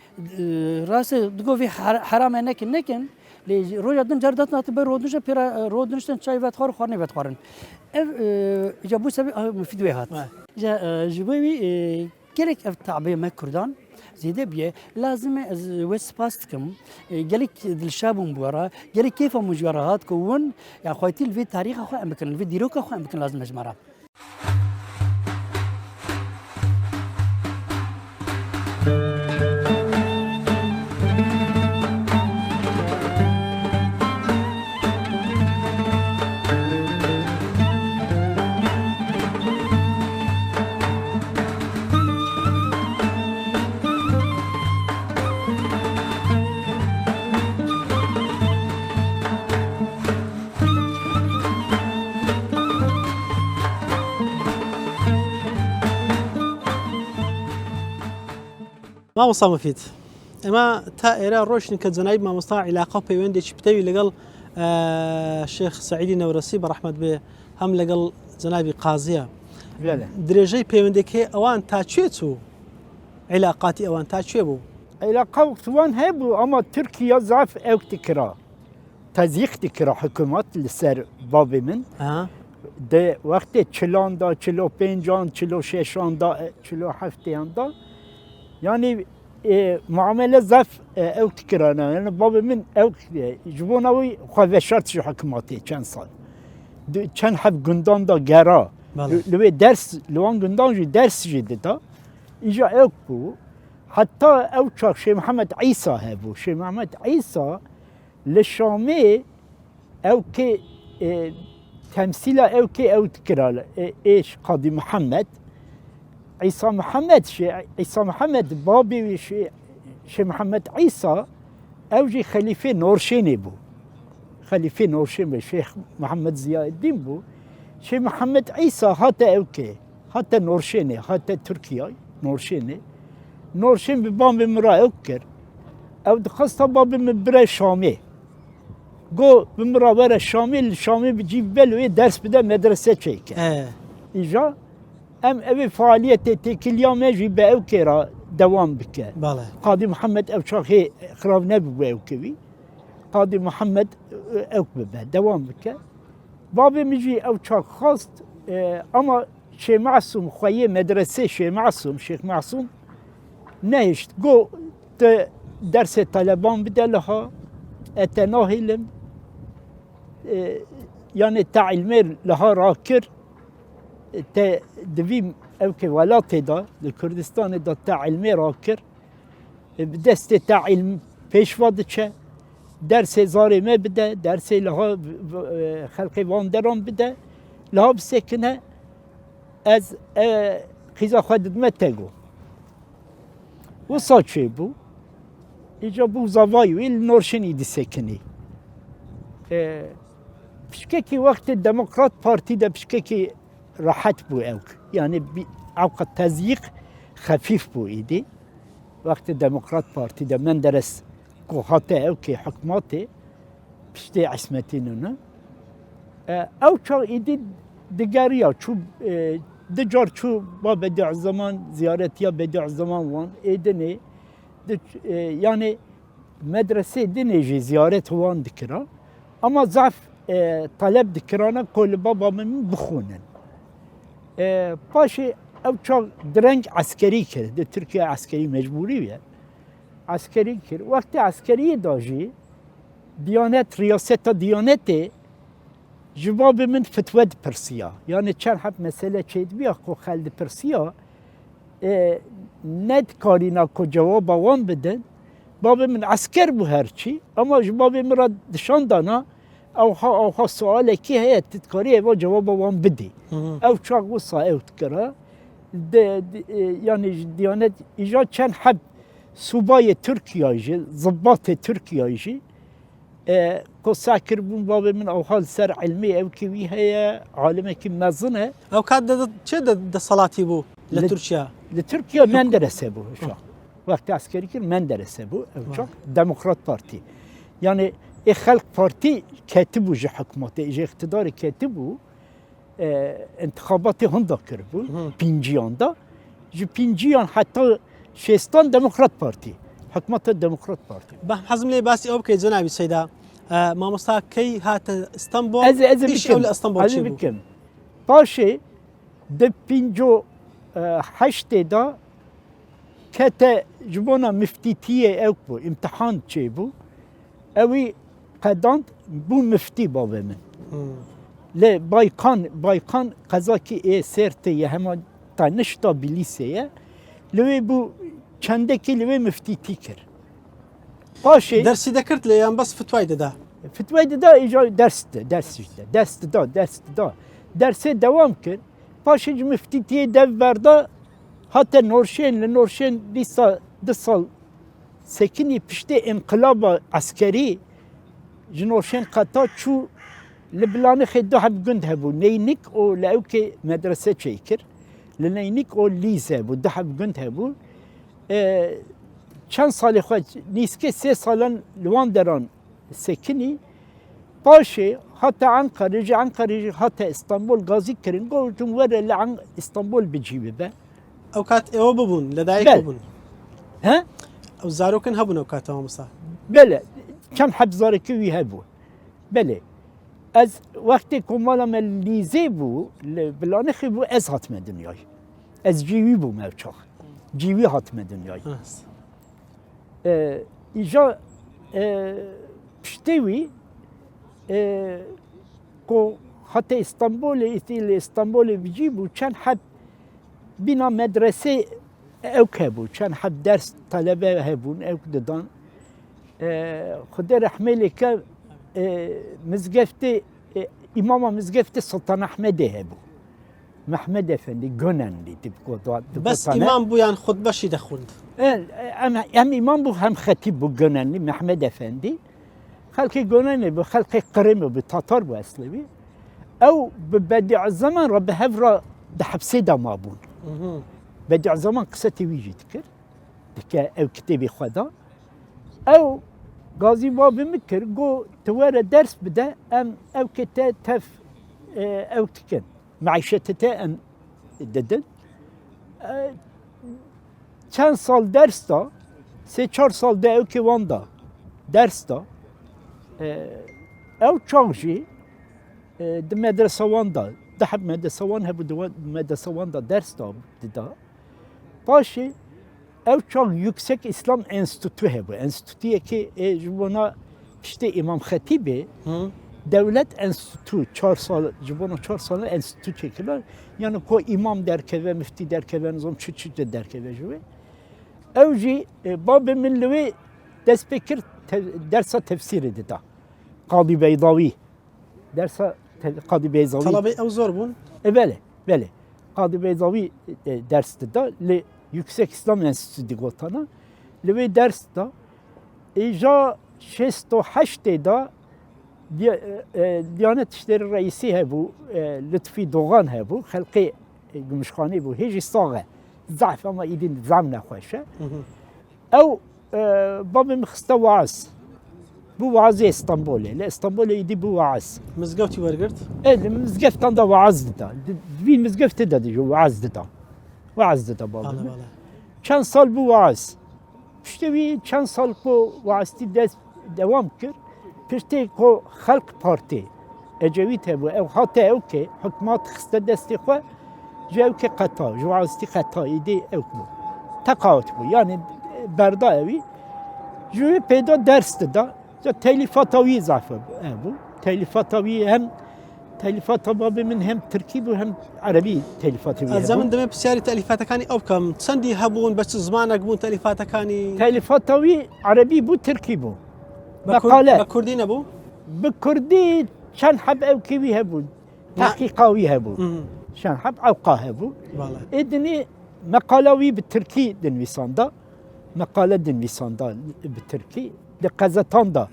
راس دقو في حرام نكن لي روجدن جردتنا تبر رودنش بيرا رودنشتن چاي وات خور خورني وات خورن جابو سبب مفيد ويهات جا جبوي كلك التعبيه ما كردان زيده بيه لازم ويس باستكم قالك الشاب مبورا قالك كيف مجوارات كون يا خويتي الفي تاريخ اخو امكن الفي ديروك اخو امكن لازم مجمره مامۆستا مفید ئەمە تا ئێرە ڕۆشتین کە جەنابی مامۆستا عیلاقە و پەیوەندێکی پتەوی لەگەڵ شێخ سەعیدی نەورەسی بەڕەحمەت بێ هەم لەگەڵ جەنابی قازیە درێژەی پەیوەندێکی ئەوان تا کوێ چوو عیلاقاتی ئەوان تا کوێ بوو علاقه وقتوان هبو اما تركيا ضعف اوكتكرا تزيق تكرا حكومات لسر بابي من ده وقت چلان دا چلو پنجان چلو ششان دا چلو هفتیان دا يعني معامله ضعف اوكتكرا يعني بابي من اوكتكرا جبوناوي خوشات شو حكوماتي چند سال چند حب گندان دا گرا لوی درس لوان گندان جي درس جدي دا إجا اوك بو حتى اوشاك شيخ محمد عيسى هبو شيخ محمد عيسى للشامي اوكي تمثيله اوكي او تكرال ايش قاضي محمد عيسى محمد عيسى محمد بابي شيخ محمد عيسى اوجي خليفه نورشيني بو خليفه نورشين شيخ محمد زياد الدين بو شيخ محمد عيسى هاتا اوكي هاتا نورشيني هاتا تركيا نورشين ببام بمرا اوكر او دخست باب مبرا شامي جو بمرا ورا شامي بجيب بلوي درس بدا مدرسه تشيك اجا ام ابي فعاليات تكليا ماجي باوكرا دوام بك بله قاضي محمد اوشاخي خراب نبي اوكوي قاضي محمد اوكبه دوام بك بابي مجي اوشاخ خاص اما شيخ معصوم خويه مدرسه شيخ معصوم نهشت جو درس طلبان بدا لها اتناهلم يعني تعلمير لها راكر دویم او که ولات دا لکردستان دا تعلمی راکر بدست تعلم پیشوا دچه درس زاری ما بده درس لها خلق واندران بده لها بسکنه از خیزا خودت متگو و ساچه بو ایجا بو زوایی ویل نورشنی دی سکنی پشکه وقت دموکرات پارتی دا پشکه راحت بو اوك يعني اوقات تزييق خفيف بو ايدي وقت ديمقراط بارتي دا من درس كوهاتا اوكي حكماتي بشتي عصمتينونا او شو ايدي دقاريا شو دجار شو با بدع الزمان زيارتيا بدع الزمان وان ايدني يعني مدرسة دنيجي زيارة وان دكرا اما ضعف طلب دكرانا كل بابا من بخونن پاشی او چاق درنگ عسکری کرد در ترکیه عسکری مجبوری بیه عسکری کرد وقتی عسکری داجی دیانت ریاست دیانت جواب من فتوى پرسیا یعنی چند حب مسئله چید بیا کو خلد پرسیا ند کارینا کو جواب وان بدن باب من عسکر بو هرچی اما جواب من را دشان دانا او سواله کی هي تذكاريه و جواب وان بدي او شاق وصا او تكرا يعني ديانات ايجاد كان حب سوباي تركيا يجي ضباط تركيا يجي كو ساكر بون باب من او حال سر علمي او كي هي عالمه كي مزنه او كاد تشد صلاتي بو لتركيا من درسه بو شاق وقت عسكري كر من درسه بو او شاق ديمقراط بارتي يعني خلق بارتي كاتبو جي حكومتي جي اقتدار كاتبو انتخابات هندا كربو بينجيان دا جي بينجيان حتى شيستان ديمقراط بارتي حكومت الديمقراط بارتي حزم لي باسي اوكي جنابي سيدا ما مستا كي هات اسطنبول ايش اول اسطنبول شي بكم باشي د بينجو حشتي دا كتا جبونا مفتيتيه اوكو امتحان تشيبو اوي قداند بو مفتي بابا من لا بايقان قزاكي اي سيرتي يا هما تنشتا بليسيه لوي بو چندكي لوي مفتي تيكر باشي درسي ذكرت لي بس فتوى دا اجا درس دوام كر باشي مفتي تي دف بردا حتى نورشين لسا دسال سكني بشتي انقلاب عسكري جنوشين قطع شو لبلان خدو حب جند هبو نينك او لاوكي مدرسة شيكر لنينك او ليزا بو ده حب جند هبو چند سال خود نيسكي 3 سالان لوان دران سكني باشي حتى عنقرة حتى اسطنبول غازي كرين قو جمهور اللي عن اسطنبول بجيبه به او كات او ببون لدايك ببون ها او زاروكن هبون او كات مصا بله كم حد زاركي هبو بله از وقتی کمالا من لیزه بو بلانخی بو از هاتم دنیای از جیوی بو موچاخ جیوی هاتم دنیای ایجا پشتوی کو حتی استانبول بجی بو چند حد بینا مدرسه اوک هبو چند حد درس طلبه هبون اوک ددان خدا رحمه که مزگفت امام مزگفت سلطان احمد هبو محمد افندی گوننلی دی بس امام بو یان خطبه شي دخوند هم امام بو هم خطیب بو گوننلی محمد افندی خلقی گوننلی بو خلقی قریم بو تاتار بو اصلی او ببدع الزمان را به هفرا ده حبسي دا مابون بدع الزمان قصتي ويجي تكر دكا او كتابي خدا او غازي باب مكر جو توارى درس بدا ام او كتا تف او تكن معيشتتا ام ددن چند سال درس دا 3-4 سال دا او كوان دا درس دا او چاقجي د مدرسه وان دا ده حب مدرسه وان هبو مدرسه وان دا درس دا باشه او çok yüksek İslam enstitüsü هبو enstitüye ki jubona işte İmam Hatibi devlet enstitüsü 4 sal jubona 4 sal enstitüsü çekiler yani ko imam derkeve müfti derkeve nizam çüçü derkeve juve evci babı milli despekir dersa tefsir edildi da Kadı Beydavi dersa Kadı Beydavi طلبه او زور بون بله Kadı Beydavi derste da le Yüksek İslam Enstitüsü digotana le ders da ja 68 da Diyanet İşleri Reisi hebu Lütfi Doğan hebu halqi gümüşkhane bu hiç sağa ضعف ama idin zamna khoşa او babam xista vaaz bu vaazı İstanbul'e İstanbul'e idi bu vaaz مزقوتي ورقرت مزقفتان da vaazdı da bir mizgefte de jo vaazdı da babam بله بله چند سال bu vaaz işte bir çand sal bu vaazti devam kır pişte ko Halk Parti Ecevit hebu ev hatta ev ki hükümet xista desti xo jev ki qata jo vaazti qata idi ev bu takavut bu yani berda evi jo peyda dersti da telifatavi zafı bu telifatavi hem telifat babamın hem Türkî bu hem Arabi telifatı bu. الزمن دمه بسیاری تالیفاتەکانی ئەو بکەم چەندی هەبوون بە چ زمانێک بوون تالیفاتەکانی Telifatavi Arabi bu Türkî bu. بە کوردی نەبوو bi Kurdî çend heb ev kevî hebûn. Tahkîqawî hebûn. Çend heb evqa hebûn. بەڵێ Edini meqalawî bi Türkî dinivîsanda. Meqale dinivîsanda bi Türkî. Li Qazetan da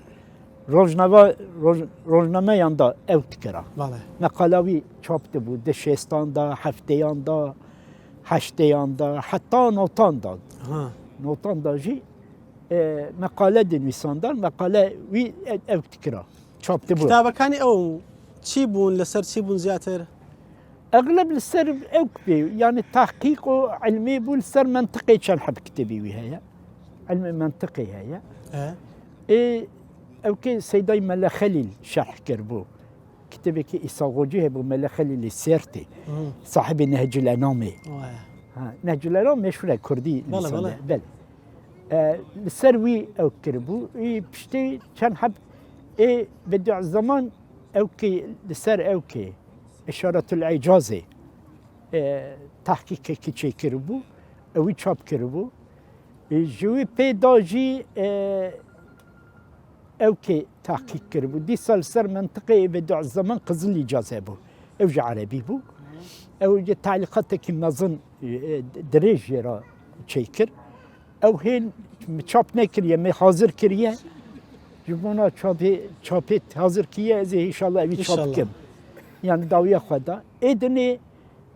rojnameyan da ev dikira. بەڵێ Meqalawî çap dibû di şêstan da, hefteyan da, heşteyan da, heta notan da. ها Notan da jî meqale dinivîsanda meqale wî ev dikira. Çap dibû. کتابەکانی ئەو چی بوون لەسەر چی بوون زیاتر اغلب السر ew kibê yani tahkîk û ilmî bû li ser mentiqê çend heb kitêbî wî heye. Ilmê mentiqê heye. Ew kê Seyday Mele Xelîl şerh kirbû. Kitêbekî îsagocî hebû Mele Xelîlê Sêrtê. Sahibê Nehcül Enamê. Nehcül Enam meşhur e Kurdî. Bele. Li ser wî ew kirbû. Piştî çend heb bediû zaman ew kê li ser ew kê İşaretül İcazê tahkîkekî çêkiribû, ew wî çap kiribû. Ji wî pê da jî ew kê tahkîk kiribû. Dîsa li ser mentiqeyê bediû zaman Qizil İcaz hebû. Ew ji Erebî bû. Ew ji taliqatekî mezin dirêj jê ra çêkir. Ew hên çap nekiriye, me hazir kiriye. Ji bona çapê hazir kiriye ez ê înşallah ew wî çap kim. Yani dawiya xwe da êdinê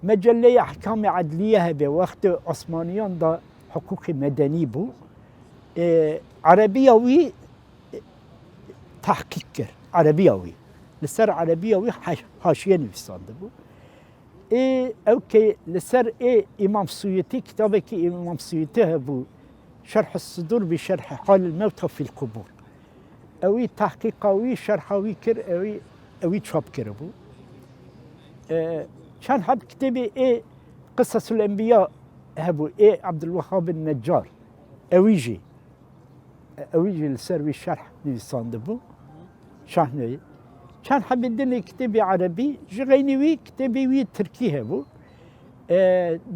mecelle ehkam-ı adliye hebe wextê Osmaniyan da hukuk-ı medenî bû Arabiya wî tahkîk kir Arabiya wî li ser Arabiya wî haşiye nivîsandî bû ew kê li ser İmam Suyutî kitabekî İmam Suyutî hebû Şerh-i Sudur bi şerh halil mevta fil kubur ew wî tahkîqa wî şerha wî kir ew wî çap kiribû çend heb kitêbê Qısasül Enbiya hebû Abdülvehhab Neccar ew jî li ser wî şerh nivîsandibû şahneyê çend hebê dinê kitêbê Erebî ji xeynî wî kitêbê wî Tirkî hebû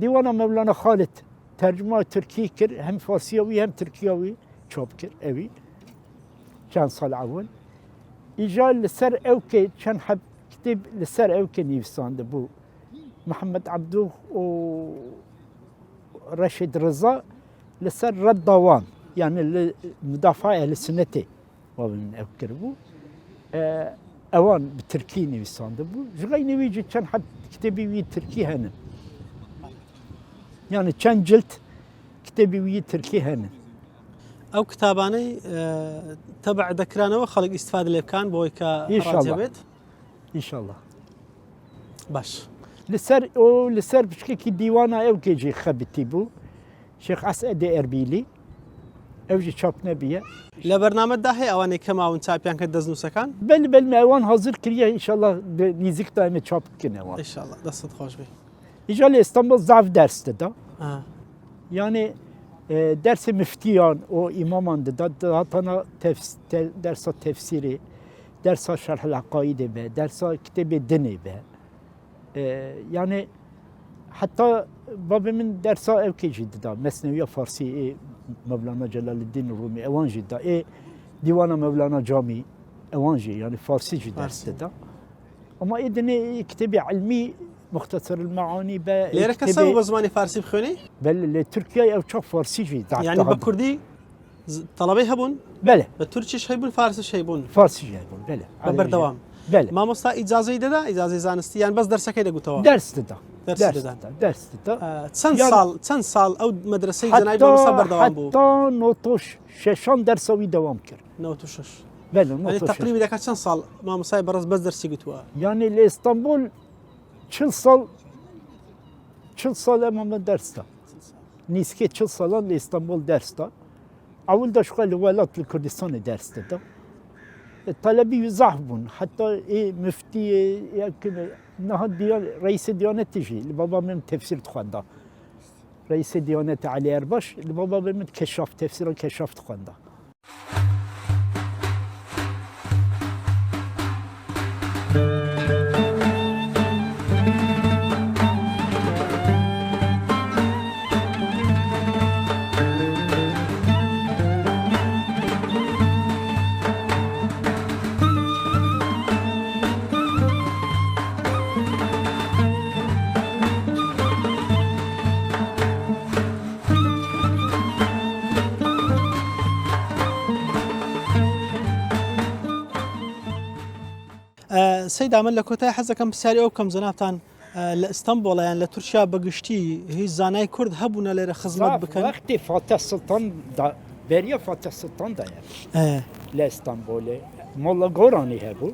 Dîwana Mevlana Xalid tercüma Tirkî kir hem Farsiya wî hem Tirkiya wî çap kir ew çend sal evvel îja li ser ew kê çend heb kitêb li ser ew kê nivîsandibû محمد عبدو ورشيد رضا لسر ردوان يعني المدافع لسنتي ومن أفكربو أوان بتركي نويسان دبو جغيني ويجي كان حد كتبي وي تركي هنا يعني كان جلت كتبي وي تركي هنا او كتاباني تبع ذكرانه وخلق استفاده اللي كان بويكا إن شاء الله. راجبت إن شاء الله باش لسر بشكل ديوانا أو كيجي خبتي بو شيخ أسعد إربيلي أو جي شاب نبيه لبرنامج داهي اواني كما ونتابعان كدزنو سكان بل ما أوان حاضر كريه إن شاء الله نيزك دائما شاب كنا ان شاء الله دست خوش بي إجا إسطنبول ضعف درس ده يعني اه درس مفتيان و إمامان ده داتنا درس تفسيري درس شرح العقائد به درس كتاب الدني به يعني حتى باب من درس او كي جدا مثنويه فارسي مولانا جلال الدين الرومي اوان جدا ديوان مولانا جامي اوان جي يعني فارسي جدا جدا اما ادني كتاب علمي مختصر المعاني به ليرة كسبوا بزماني فارسي بخوني بل تركيا او تشوف فارسي جدا يعني بكردي طلبي هبون بله بتركيش هيبون فارسي هيبون فارسي جايبون بله ببردوام بله ما مستا اجازه ددا اجازه زانستي يعني بس درسك يدغ تو درس ده درس ده تسن سال او مدرسه جناي بمستا بردوام بو حتى نوتوش ششان درسوي دوام كر نوتوشش بله يعني نوتوش تقريبا كان سال ما مساي برز بس درسي قتوا يعني لإسطنبول çıl sal ama derste. Niske çıl salan İstanbul derste. Avul da şu velat Kürdistan'ı derste de. Talebi yüzahbun. Hatta müfti naha diyan reis-i diyanet tiji. Babamın tefsir tıkanda. Reis-i diyanet Ali Erbaş. Babamın keşaf tefsirin keşaf tıkanda. سيد عمل لك كوتاي حزه كم ساري او كم زنابتان لاسطنبول يعني لتركيا بقشتي هي زاناي كرد هبونا ليره خدمت بكن وقت فاتح السلطان دا بريا فاتح السلطان دا يعني لاسطنبول مولا غوراني هبو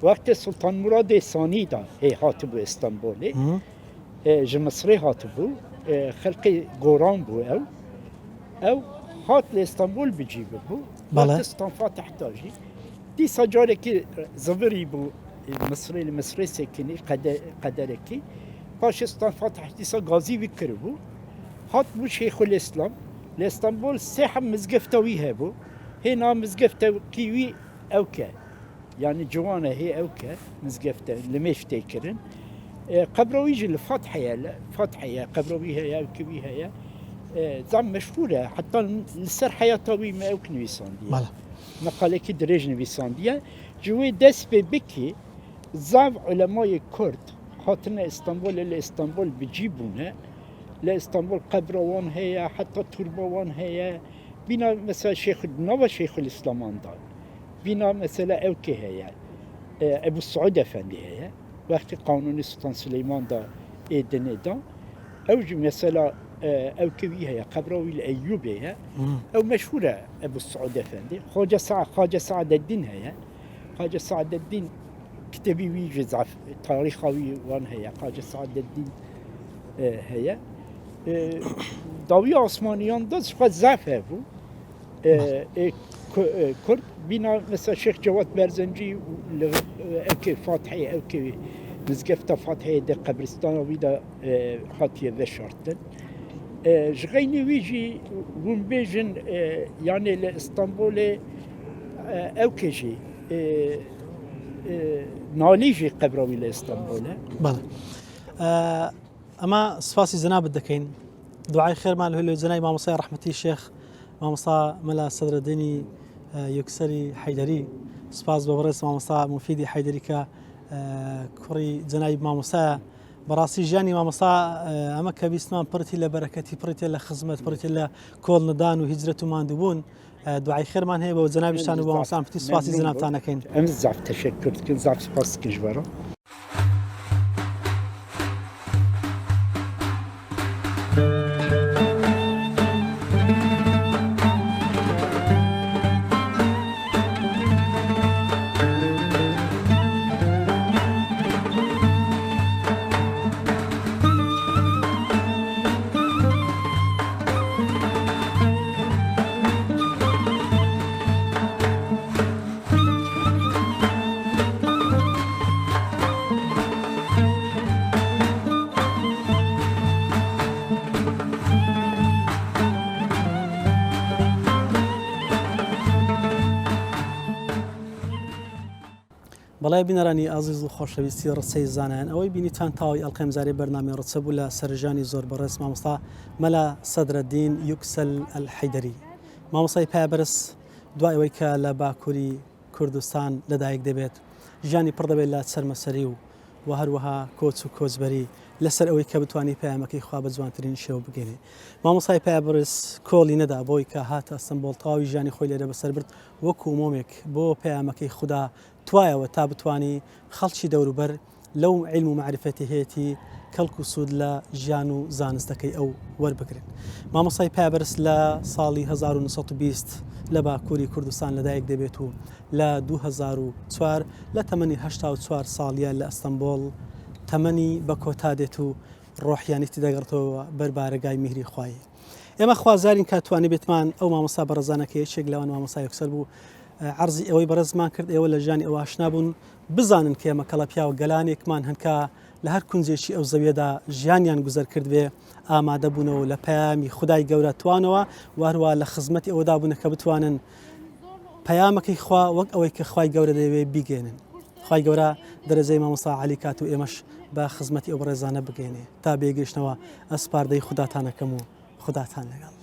وقت سلطان مراد ثاني دا هي هاتبو اسطنبولي جمصري هاتبو خلقي غوران بو او هات لاسطنبول بجيبه بو وقت سلطان فاتح تاجي دي سجارة كي زبري بو المصري سكني قدركي باشستان فتح ديسا غازي بكربو هات بو شيخ الاسلام لاسطنبول ساحة مزقفتوي هبو هنا مزقفتو كيوي اوكا يعني جوانا هي اوكا مزقفتو لميش تيكرن قبروي جي الفتحية قبروي هي اوكوي هي زعم مشهورة حتى لسر حياتوي ما اوك نويسان دي مقاله كي درج نویسان دیه جوی دست به بکی زاو علمای کرد خاطر استانبول لإستانبول بجيبونه لإستانبول قبروان هي حتى تربوان هي بنا مثلا شيخ الإسلامان دار بنا مثلا اوكي هي ابو السعود افندي هي وقت قانون السلطان سليمان دا ايدن دا اوج مثلا اوكي هي قبروي الايوبي هي او مشهوره ابو السعود افندي خواجه سعد الدين هي خواجه سعد الدين كتبي ويجز تاريخوي وان هي خواجه سعد الدين هي داوی آسمانیان داشت خود ضعف بو کرد بینا مثلا شیخ جواد برزنجی اوکی فاتحه اوکی مزگفت فاتحه ده قبرستان و بیدا خاطیه و شارتن جغینی ویجی ون بیجن یعنی لإسطنبول اوکی جی نالیجی قبروی لإسطنبول بله اما سفاسي زناب الدكين دعاء خير مال هلو زناي ما مصير رحمتي الشيخ ما مصا ملا صدر الديني يكسري حيدري سفاز ببرس ما مصا مفيدي حيدري كا كوري زناي ما مصا بەڕاستی ژیانی مامۆستا ئەمە کە بیستمان پڕتی لە بەرەکەتی پڕیتە لە خزمەت پڕیتە لە کۆڵنەدان و هیجرەت و ماندووبوون دوعای خێرمان هەیە بە جەنابیشتان و بۆ مامۆستان پرتی سواسی جەنابتانەکەین. ئەم زاف تەشەککردکن زاف سپاس کەژوەرە. بەڵای بینەرانی ئازیز و خۆشەویستی ڕسەی زانایان ئەوەی بینیتان تاوی ئەڵقەمزاری بەرنامەی ڕچە بوو لە سەرژانی زۆر بەڕێز مامۆستا مەلا سەدرەدین یوکسەل ئەلحەیدەری مامۆستای پایبەرز دوای ئەوەی کە لە باکووری کوردستان لەدایک دەبێت ژیانی پڕ دەبێت لە چەرمەسەری و هەروەها کۆچ و کۆچبەری لەسەر ئەوەی کە بتوانانی پەیامەکەی خوا بە جوانترین شێوە بگەێنێ. مامۆستای پایبەرز کۆڵی نەدا بۆی کە هاتە ئەستەمبۆڵ تاوی ژیانی خۆی لێرە بەسەر برد وەکو مۆمێک بۆ پەیامەکەی خوددا توایەوە تا بتوانانی خەڵکی دەوروبەر لەو علم و معرفەتی هەیەی کەڵک و سوود لە ژیان و زانستەکەی ئەو وەربگرن. مامۆستای پایبەرز لە ساڵی 1920 لە باکووری کوردستان لەدایک دەبێت و لە 2004 لە تەمەنی 84 ساڵیە لە ئەستەمبۆڵ تەمەنی بە کۆتا دێت و ڕۆحیانیتی دەگەڕێتەوە بەربارەگای میهری خوای. ئێمە خوازارین کاتوانی بێتمان ئەو مامۆستا بەڕێزانەکە یەکێک لەوان مامۆستا یەکسەر بوو عرضی ئەوەی بەڕێزمان کرد ئێوە لە ژیانی ئەوە ئاشنا بوون بزانن کە ئێمە کەڵە پیاوە گەلانێکمان هەنکە لە هەر کونجێکی ئەو زەویەدا ژیانیان گوزەر کرد بێ ئامادە بوونەوە لە پەیامی خودای گەورە توانەوە وهروە لە خزمەتی ئەوەدا بوون کە بتوانن پەیامەکەی خوا وەک ئەوەی کە خوای گەورە دەوێ بیگەێنن. خوای گەورە دەرەجەی مامۆستا عەلی کات و ئێمەش بە خزمەتی ئەو ڕێزانە بگەێنێ تا بێگەشتنەوە ئەسپاردەی خوداتانەکەم و خوداتان لەگەڵ.